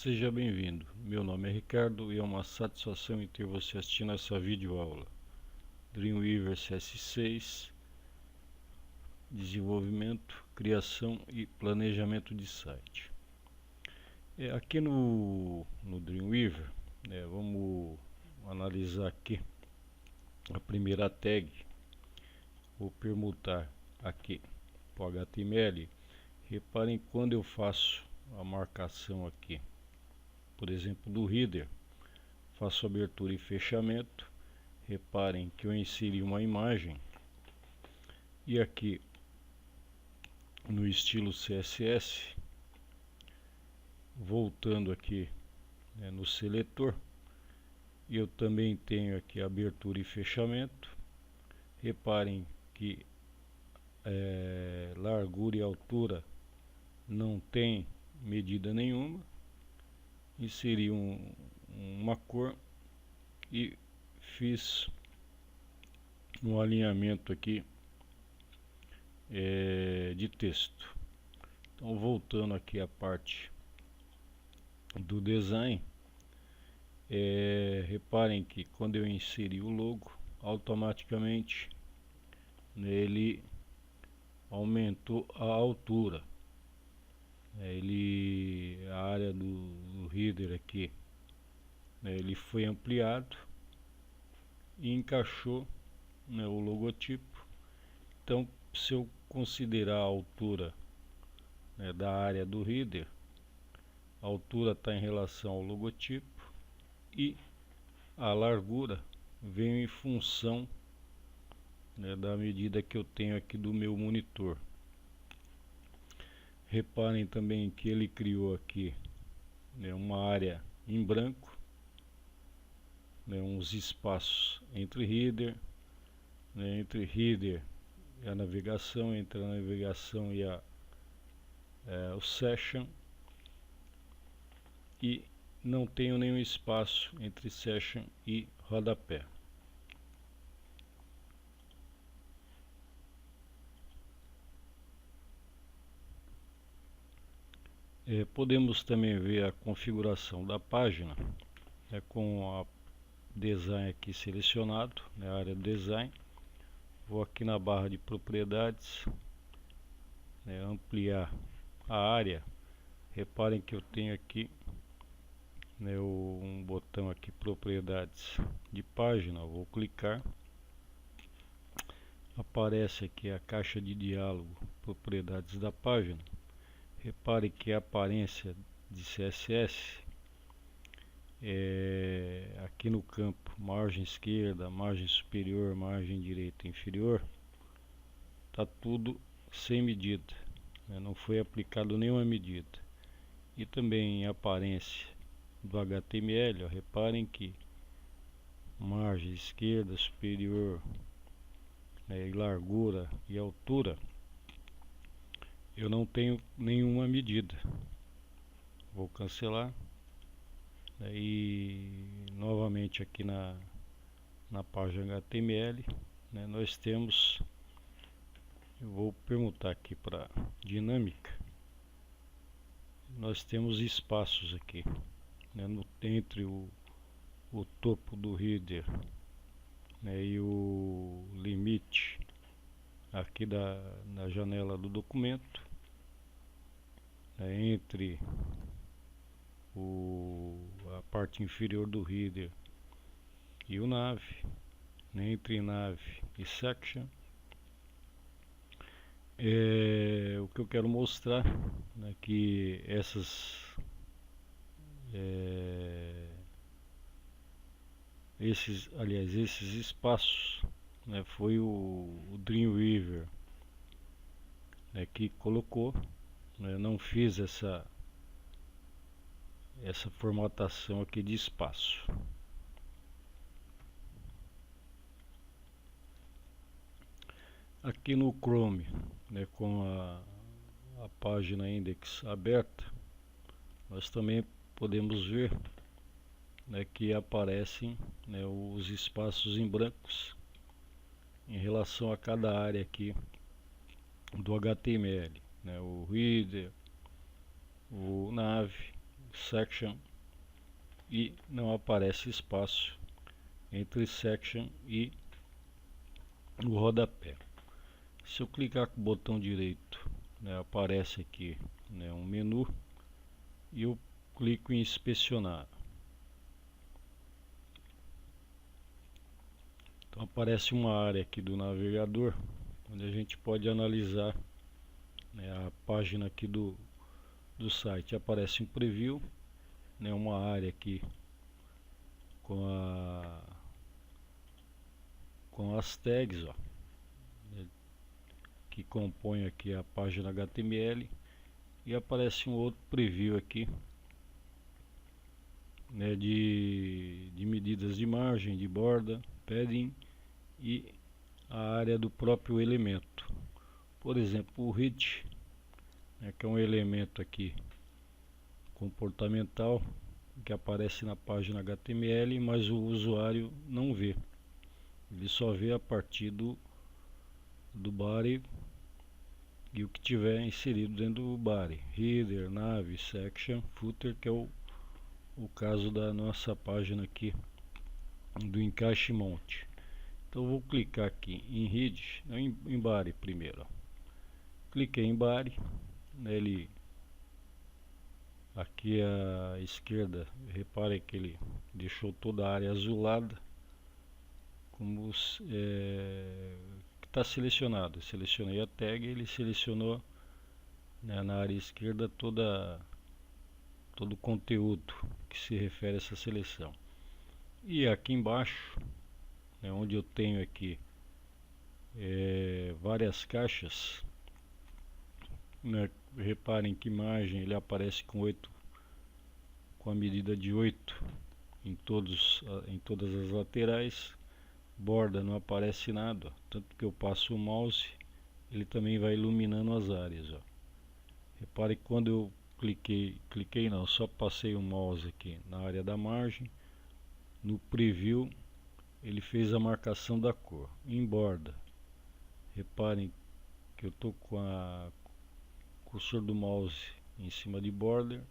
Seja bem-vindo, meu nome é Ricardo e é uma satisfação em ter você assistindo essa videoaula. Dreamweaver CS6, desenvolvimento, criação e planejamento de site. Aqui no Dreamweaver, vamos analisar aqui a primeira tag. Vou permutar aqui para o HTML. Reparem quando eu faço a marcação aqui, por exemplo, do header, faço abertura e fechamento. Reparem que eu inseri uma imagem e aqui no estilo CSS, voltando aqui no seletor, eu também tenho aqui abertura e fechamento. Reparem que largura e altura não tem medida nenhuma. Inseri uma cor e fiz um alinhamento aqui de texto. Então, voltando aqui à parte do design, reparem que quando eu inseri o logo, automaticamente ele aumentou a altura. A área do header aqui, ele foi ampliado e encaixou o logotipo. Então, se eu considerar a altura da área do header, a altura está em relação ao logotipo e a largura vem em função da medida que eu tenho aqui do meu monitor. Reparem também que ele criou aqui uma área em branco, uns espaços entre header, entre header e a navegação, entre a navegação e o session, e não tenho nenhum espaço entre session e rodapé. Podemos também ver a configuração da página com a design aqui selecionado, a área do design. Vou aqui na barra de propriedades, ampliar a área. Reparem que eu tenho aqui um botão aqui, propriedades de página. Vou clicar, aparece aqui a caixa de diálogo, propriedades da página. Repare que a aparência de CSS aqui no campo margem esquerda, margem superior, margem direita e inferior, está tudo sem medida, não foi aplicado nenhuma medida. E também a aparência do HTML, reparem que margem esquerda, superior, e largura e altura, eu não tenho nenhuma medida. Vou cancelar e novamente aqui na página HTML, nós temos, eu vou permutar aqui para dinâmica, nós temos espaços aqui entre o topo do header e o limite aqui na janela do documento, entre a parte inferior do header e o nav, entre nav e section. O que eu quero mostrar é que esses espaços foi o Dreamweaver que colocou. Não fiz essa formatação aqui de espaço. Aqui no Chrome, com a página index aberta, nós também podemos ver que aparecem os espaços em brancos em relação a cada área aqui do HTML, o header, o nav section e não aparece espaço entre section e o rodapé. Se eu clicar com o botão direito, né, aparece aqui, né, um menu e eu clico em inspecionar. Então aparece uma área aqui do navegador onde a gente pode analisar, né, a página aqui do site. Aparece um preview, né, uma área aqui com as tags, ó, né, que compõem aqui a página HTML, e aparece um outro preview aqui, né, de medidas de margem, de borda, padding e a área do próprio elemento. Por exemplo, o head, né, que é um elemento aqui comportamental que aparece na página HTML, mas o usuário não vê. Ele só vê a partir do body e o que tiver inserido dentro do body, header, nav, section, footer, que é o caso da nossa página aqui do encaixe monte. Então eu vou clicar aqui em head, em body primeiro. Cliquei em body, ele aqui à esquerda, repare que ele deixou toda a área azulada, como está selecionado. Eu selecionei a tag, ele selecionou, né, na área esquerda todo o conteúdo que se refere a essa seleção. E aqui embaixo, né, onde eu tenho aqui várias caixas, né, reparem que imagem ele aparece com a medida de 8 em todas as laterais. Borda não aparece nada, tanto que eu passo o mouse, ele também vai iluminando as áreas, ó. Repare que quando eu cliquei não, só passei o mouse aqui na área da margem, no preview ele fez a marcação da cor. Em borda, reparem que eu estou com o cursor do mouse em cima de border,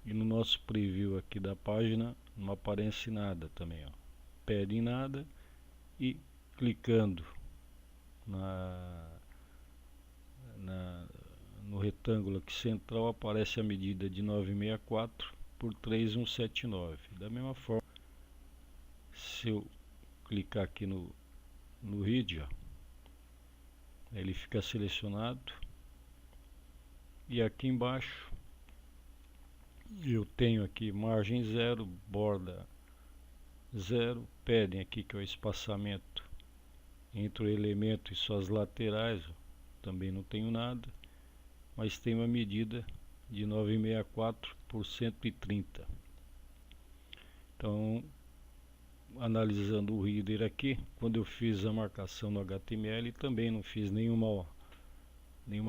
e no nosso preview aqui da página não aparece nada também, ó. Padding nada, e clicando no retângulo aqui central aparece a medida de 964 por 3179. Da mesma forma, se eu clicar aqui no head, ó, ele fica selecionado, e aqui embaixo eu tenho aqui margem 0, borda 0, padding aqui que é o espaçamento entre o elemento e suas laterais, ó, também não tenho nada, mas tem uma medida de 964 por 130. Então, analisando o header aqui, quando eu fiz a marcação no HTML, também não fiz nenhuma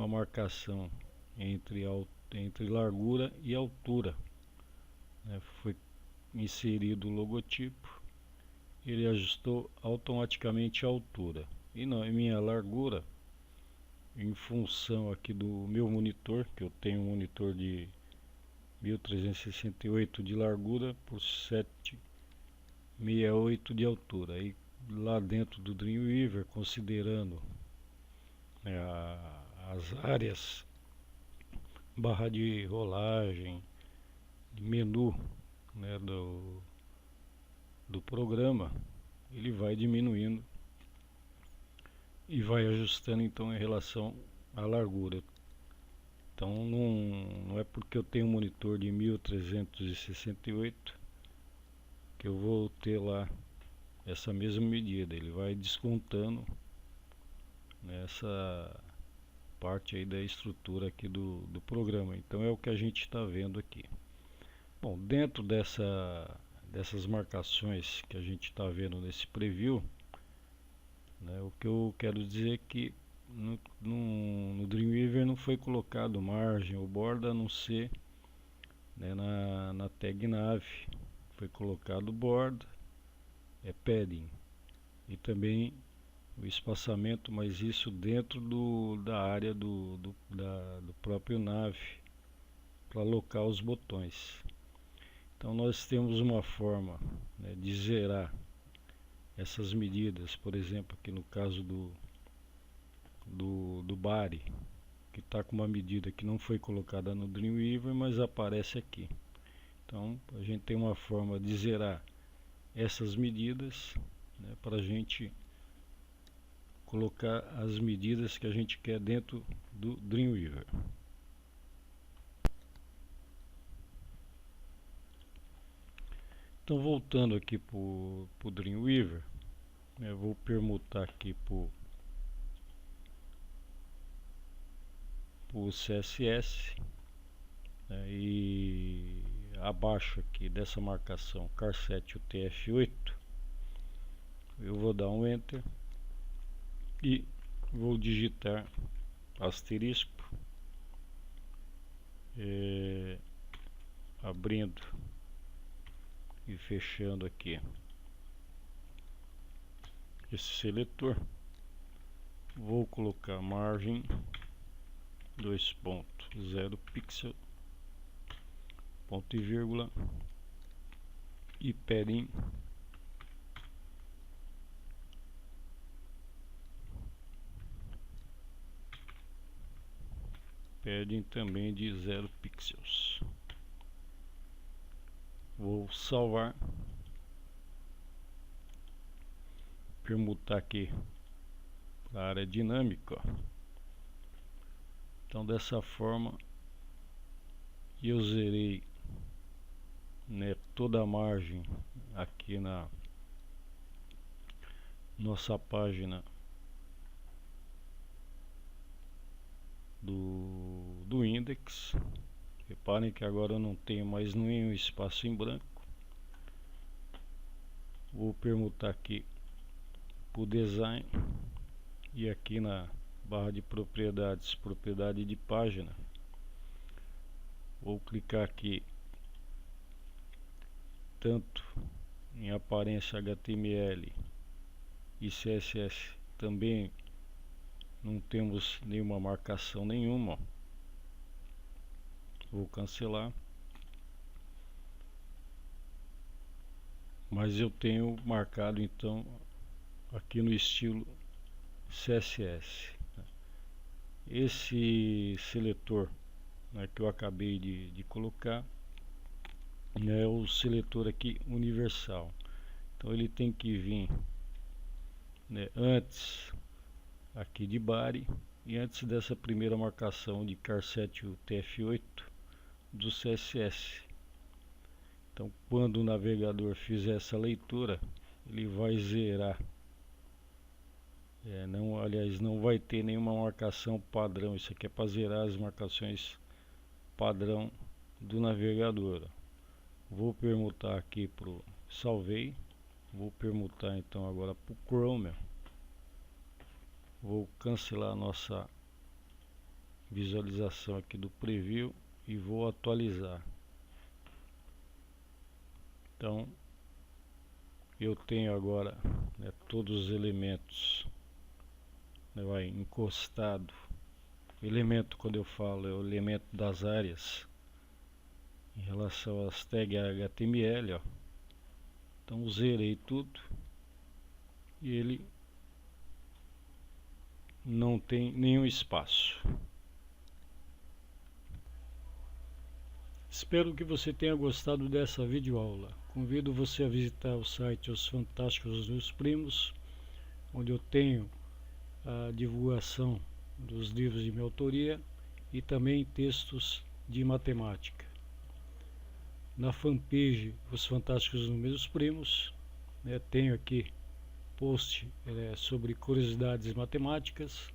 marcação entre largura e altura, né? Foi inserido o logotipo, ele ajustou automaticamente a altura, e não, em minha largura, em função aqui do meu monitor, que eu tenho um monitor de 1368 de largura por 768 de altura. E lá dentro do Dreamweaver, considerando, né, as áreas, barra de rolagem, menu, né, do programa, ele vai diminuindo e vai ajustando então em relação à largura. Então não é porque eu tenho um monitor de 1368 que eu vou ter lá essa mesma medida, ele vai descontando nessa parte aí da estrutura aqui do programa. Então é o que a gente está vendo aqui. Bom, dentro dessas marcações que a gente está vendo nesse preview, né, o que eu quero dizer é que no Dreamweaver não foi colocado margem ou borda, a não ser, né, na tag nav foi colocado borda, padding e também o espaçamento, mas isso dentro da área do próprio nav, para alocar os botões. Então nós temos uma forma, né, de zerar essas medidas, por exemplo, aqui no caso do body, que está com uma medida que não foi colocada no Dreamweaver, mas aparece aqui. Então a gente tem uma forma de zerar essas medidas, né, para a gente colocar as medidas que a gente quer dentro do Dreamweaver. Então voltando aqui para o Dreamweaver, eu vou permutar aqui para o CSS, né, e abaixo aqui dessa marcação Car7 UTF-8 eu vou dar um Enter e vou digitar asterisco, abrindo e fechando aqui esse seletor. Vou colocar margem 2.0 pixel, ponto e vírgula, e padding também de 0 pixels. Vou salvar, permutar aqui para a área dinâmica. Então dessa forma eu zerei, né, toda a margem aqui na nossa página do index. Reparem que agora eu não tenho mais nenhum espaço em branco. Vou permutar aqui para o design e aqui na barra de propriedades, propriedade de página, vou clicar aqui tanto em aparência HTML e CSS, também não temos nenhuma marcação nenhuma. Vou cancelar, mas eu tenho marcado então aqui no estilo CSS. Esse seletor, né, que eu acabei de colocar, é o seletor aqui universal. Então ele tem que vir, né, antes aqui de body e antes dessa primeira marcação de Car7 UTF-8 do CSS. Então quando o navegador fizer essa leitura, ele vai zerar, não vai ter nenhuma marcação padrão. Isso aqui é para zerar as marcações padrão do navegador. Vou permutar aqui para o salvei, vou permutar então agora para o Chrome. Vou cancelar a nossa visualização aqui do preview e vou atualizar. Então eu tenho agora, né, todos os elementos, né, vai encostado. O elemento, quando eu falo, é o elemento das áreas em relação às tags HTML, ó. Então zerei tudo e ele não tem nenhum espaço. Espero que você tenha gostado dessa videoaula. Convido você a visitar o site Os Fantásticos dos Primos, onde eu tenho a divulgação dos livros de minha autoria e também textos de matemática. Na fanpage Os Fantásticos dos Primos, né, tenho aqui post sobre curiosidades matemáticas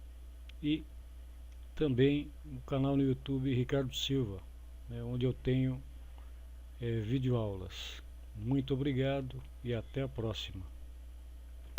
e também no canal no YouTube Ricardo Silva, né, onde eu tenho videoaulas. Muito obrigado e até a próxima.